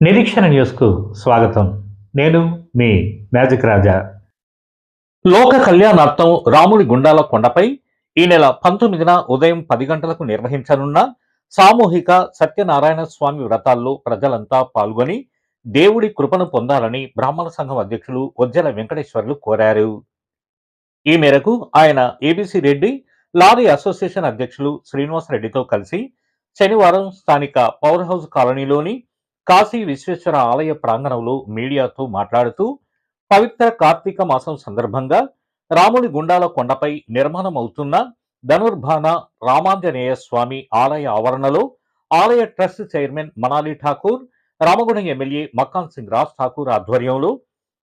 నిరీక్షణ న్యూస్కు స్వాగతం. నేను మీ మ్యాజిక్ రాజా. లోక కళ్యాణార్థం రాముడి గుండాల కొండపై ఈ నెల 19న ఉదయం 10 గంటలకు నిర్వహించనున్న సామూహిక సత్యనారాయణ స్వామి వ్రతాల్లో ప్రజలంతా పాల్గొని దేవుడి కృపను పొందాలని బ్రాహ్మణ సంఘం అధ్యక్షులు వజ్జల వెంకటేశ్వర్లు కోరారు. ఈ మేరకు ఆయన ఏబీసీ రెడ్డి లారీ అసోసియేషన్ అధ్యక్షులు శ్రీనివాసరెడ్డితో కలిసి శనివారం స్థానిక పవర్ హౌస్ కాలనీలోని కాశీ విశ్వేశ్వర ఆలయ ప్రాంగణంలో మీడియాతో మాట్లాడుతూ పవిత్ర కార్తీక మాసం సందర్భంగా రాముడి గుండాల కొండపై నిర్మాణం అవుతున్న ధనుర్భాన రామాంజనేయ స్వామి ఆలయ ఆవరణలో ఆలయ trust chairman Manali Thakur, Ramagundam MLA Makkhan Singh Raj Thakur ఆధ్వర్యంలో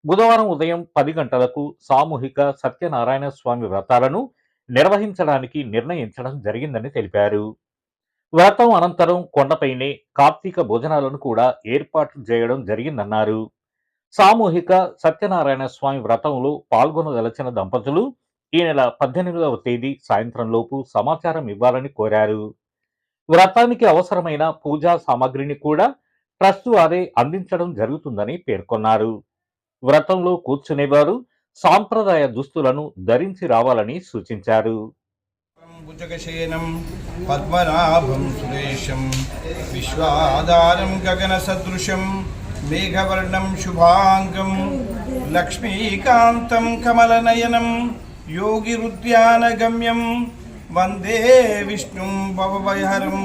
బుధవారం ఉదయం 10 గంటలకు సామూహిక సత్యనారాయణ స్వామి వ్రతాలను నిర్వహించడానికి నిర్ణయించడం జరిగిందని తెలిపారు. వ్రతం అనంతరం కొండపైనే కార్తీక భోజనాలను కూడా ఏర్పాట్లు చేయడం జరిగిందన్నారు. సామూహిక సత్యనారాయణ స్వామి వ్రతంలో పాల్గొనదలచిన దంపతులు ఈ నెల 18వ తేదీ సాయంత్రంలోపు సమాచారం ఇవ్వాలని కోరారు. వ్రతానికి అవసరమైన పూజా సామాగ్రిని కూడా ట్రస్ట్ వారే అందించడం జరుగుతుందని పేర్కొన్నారు. వ్రతంలో కూర్చునేవారు సాంప్రదాయ దుస్తులను ధరించి రావాలని సూచించారు. భుజగశయనం పద్మనాభం సురేశం విశ్వాధారం గగన సదృశం మేఘవర్ణం శుభాంగం లక్ష్మీకాంతం కమలనయనం యోగిరుద్యానగమ్యం వందే విష్ణుం భవభయహరం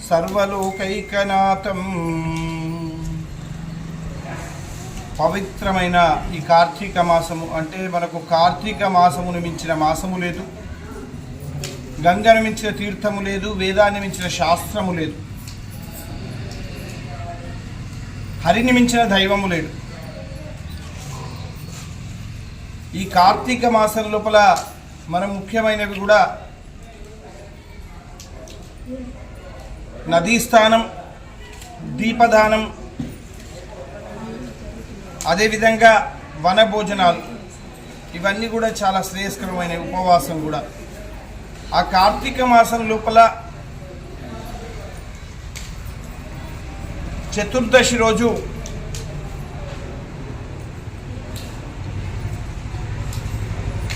సర్వలోకైకనాథం. పవిత్రమైన ఈ కార్తీక మాసము అంటే మనకు కార్తీక మాసమును మించిన మాసము లేదు, గంగను మించిన తీర్థము లేదు, వేదాన్ని మించిన శాస్త్రము లేదు, హరిని మించిన దైవము లేడు. ఈ కార్తీక మాసం లోపల మనం ముఖ్యమైనవి కూడా నదీ స్నానం, దీపదానం, అదేవిధంగా వనభోజనాలు, ఇవన్నీ కూడా చాలా శ్రేయస్కరమైన ఉపవాసం కూడా. ఆ కార్తీక మాసం లోపల చతుర్దశి రోజు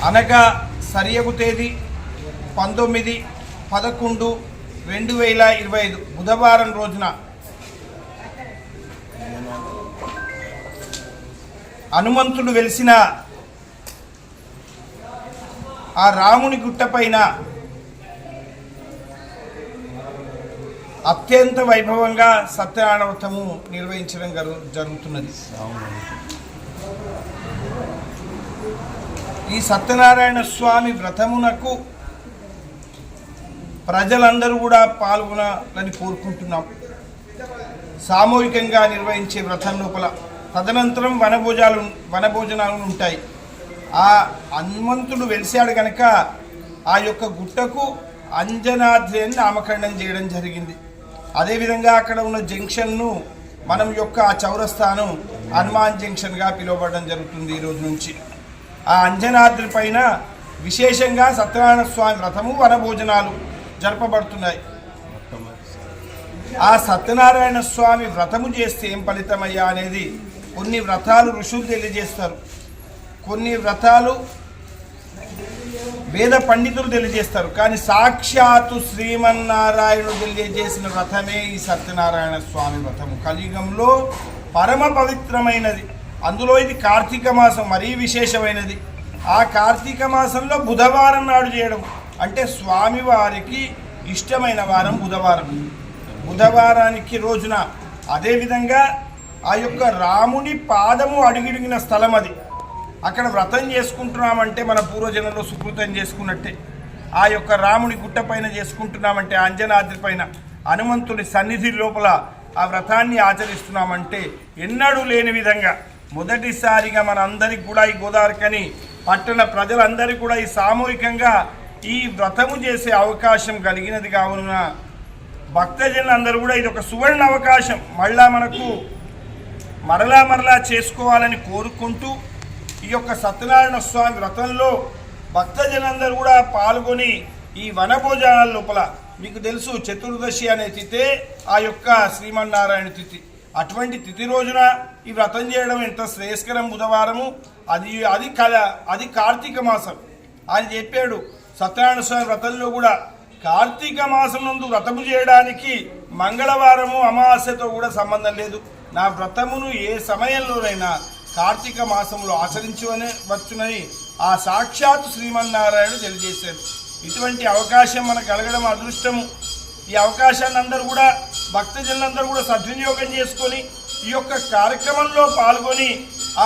అనగా సరియగు తేదీ 19/11/2025 బుధవారం రోజున హనుమంతుడు వెలిసిన ఆ రాముని గుట్టపైన అత్యంత వైభవంగా సత్యనారాయణ వ్రతము నిర్వహించడం జరుగుతున్నది. ఈ సత్యనారాయణ స్వామి వ్రతమునకు ప్రజలందరూ కూడా పాల్గొనాలని కోరుకుంటున్నాం. సామూహికంగా నిర్వహించే వ్రతం లోపల తదనంతరం వనభోజనాలు ఉంటాయి. ఆ హనుమంతుడు వెలిసాడు కనుక ఆ యొక్క గుట్టకు అంజనాద్రి అని నామకరణం చేయడం జరిగింది. అదేవిధంగా అక్కడ ఉన్న జంక్షన్ను మనం యొక్క ఆ చౌరస్తాను హనుమాన్ జంక్షన్గా పిలువబడడం జరుగుతుంది ఈ రోజు నుంచి. ఆ అంజనాద్రి పైన విశేషంగా సత్యనారాయణ స్వామి వ్రతము, వనభోజనాలు జరపబడుతున్నాయి. ఆ సత్యనారాయణ స్వామి వ్రతము చేస్తే ఏం ఫలితమయ్యా అనేది కొన్ని వ్రతాలు ఋషులు తెలియజేస్తారు, కొన్ని వ్రతాలు వేద పండితులు తెలియజేస్తారు. కానీ సాక్షాత్తు శ్రీమన్నారాయణుడు తెలియజేసిన వ్రతమే ఈ సత్యనారాయణ స్వామి వ్రతము. కలియుగంలో పరమ పవిత్రమైనది. అందులో ఇది కార్తీక మాసం మరీ విశేషమైనది. ఆ కార్తీక మాసంలో బుధవారం నాడు చేయడం అంటే స్వామివారికి ఇష్టమైన వారం బుధవారం. బుధవారానికి రోజున అదేవిధంగా ఆ యొక్క రాముని పాదము అడుగిడిగిన స్థలం అది. అక్కడ వ్రతం చేసుకుంటున్నామంటే మన పూర్వజనంలో సుకృతం చేసుకున్నట్టే. ఆ యొక్క రాముని గుట్ట పైన చేసుకుంటున్నామంటే, అంజనాద్రి పైన హనుమంతుని సన్నిధి లోపల ఆ వ్రతాన్ని ఆచరిస్తున్నామంటే ఎన్నడూ లేని విధంగా మొదటిసారిగా మన అందరికి కూడా ఈ గోదావరికని పట్టణ ప్రజలందరికీ కూడా ఈ సామూహికంగా ఈ వ్రతము చేసే అవకాశం కలిగినది కావున భక్తజనులందరూ కూడా ఇది ఒక సువర్ణ అవకాశం మరలా మనకు మరలా చేసుకోవాలని కోరుకుంటూ ఈ యొక్క సత్యనారాయణ స్వామి వ్రతంలో భక్తజనందరూ కూడా పాల్గొని ఈ వనభోజనాల లోపల మీకు తెలుసు చతుర్దశి అనే తిథే ఆ యొక్క శ్రీమన్నారాయణ తిథి. అటువంటి తిథి రోజున ఈ వ్రతం చేయడం ఎంత శ్రేయస్కరం. బుధవారము అది కార్తీక మాసం అని చెప్పాడు. సత్యనారాయణ స్వామి వ్రతంలో కూడా కార్తీక మాసం నందు వ్రతము చేయడానికి మంగళవారము అమావాస్యతో కూడా సంబంధం లేదు. నా వ్రతమును ఏ సమయంలోనైనా కార్తీక మాసంలో వచ్చునని ఆ సాక్షాత్ శ్రీమన్నారాయణుడు తెలియజేశాడు. ఇటువంటి అవకాశం మనకు కలగడం అదృష్టము. ఈ అవకాశాన్ని అందరూ కూడా భక్తజనులందరూ కూడా సద్వినియోగం చేసుకొని ఈ యొక్క కార్యక్రమంలో పాల్గొని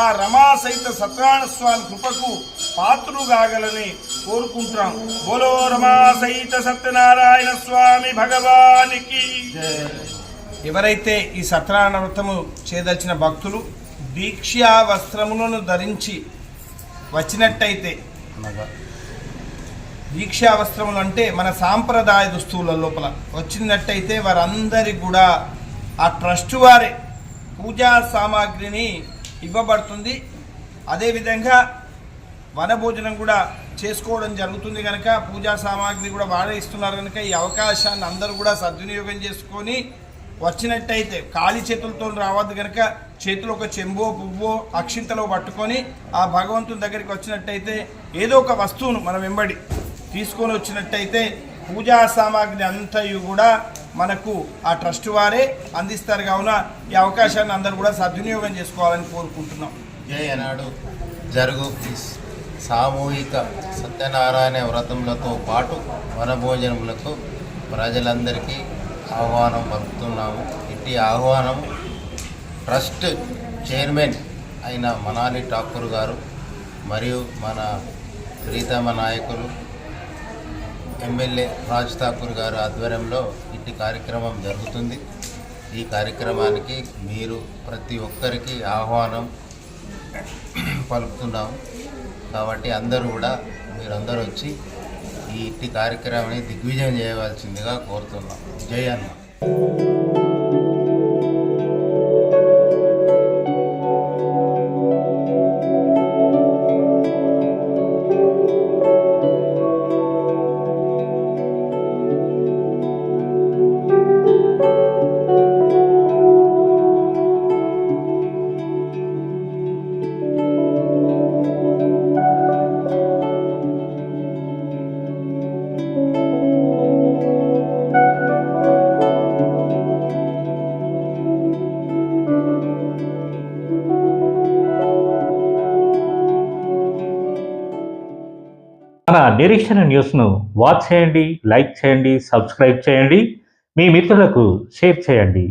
ఆ రమా సహిత సత్యనారాయణ స్వామి కృపకు పాత్రులు కాగలని కోరుకుంటున్నాం. బోలో రమా సహిత సత్యనారాయణ స్వామి భగవానికి. ఎవరైతే ఈ సత్యనారాయణ వ్రతము చేయదలిచిన భక్తులు దీక్షా వస్త్రములను ధరించి వచ్చినట్టయితే, దీక్షా వస్త్రములు అంటే మన సాంప్రదాయ దుస్తువుల లోపల వచ్చినట్టయితే వారందరికి కూడా ఆ ట్రస్ట్ వారే పూజా సామాగ్రిని ఇవ్వబడుతుంది. అదేవిధంగా వనభోజనం కూడా చేసుకోవడం జరుగుతుంది కనుక పూజా సామాగ్రి కూడా వాడే ఇస్తున్నారు కనుక ఈ అవకాశాన్ని అందరూ కూడా సద్వినియోగం చేసుకొని వచ్చినట్టయితే ఖాళీ చేతులతో రావద్దు కనుక చేతిలో ఒక చెంబో పువ్వో అక్షింతలో పట్టుకొని ఆ భగవంతుని దగ్గరికి వచ్చినట్టయితే ఏదో ఒక వస్తువును మనం వెంబడి తీసుకొని వచ్చినట్టయితే పూజా సామాగ్రి అంతయు కూడా మనకు ఆ ట్రస్ట్ వారే అందిస్తారు. కావున ఈ అవకాశాన్ని అందరూ కూడా సద్వినియోగం చేసుకోవాలని కోరుకుంటున్నాం. నాడు జరుగు సామూహిక సత్యనారాయణ వ్రతములతో పాటు వనభోజనములకు ప్రజలందరికీ ఆహ్వానం పలుకుతున్నాము. ఇట్టి ఆహ్వానం ట్రస్ట్ చైర్మన్ అయిన మనాలి ఠాకూర్ గారు మరియు మన ప్రీతమ నాయకులు ఎమ్మెల్యే రాజ్ ఠాకూర్ గారు ఆధ్వర్యంలో ఇట్టి కార్యక్రమం జరుగుతుంది. ఈ కార్యక్రమానికి మీరు ప్రతి ఒక్కరికి ఆహ్వానం పలుకుతున్నాము. కాబట్టి అందరూ కూడా మీరందరూ వచ్చి ఈ ఇట్టి కార్యక్రమాన్ని దిగ్విజయం చేయవలసిందిగా కోరుతున్నాం. జై అన్న. మన నిరీక్షణ న్యూస్ను వాచ్ చేయండి, లైక్ చేయండి, సబ్స్క్రైబ్ చేయండి, మీ మిత్రులకు షేర్ చేయండి.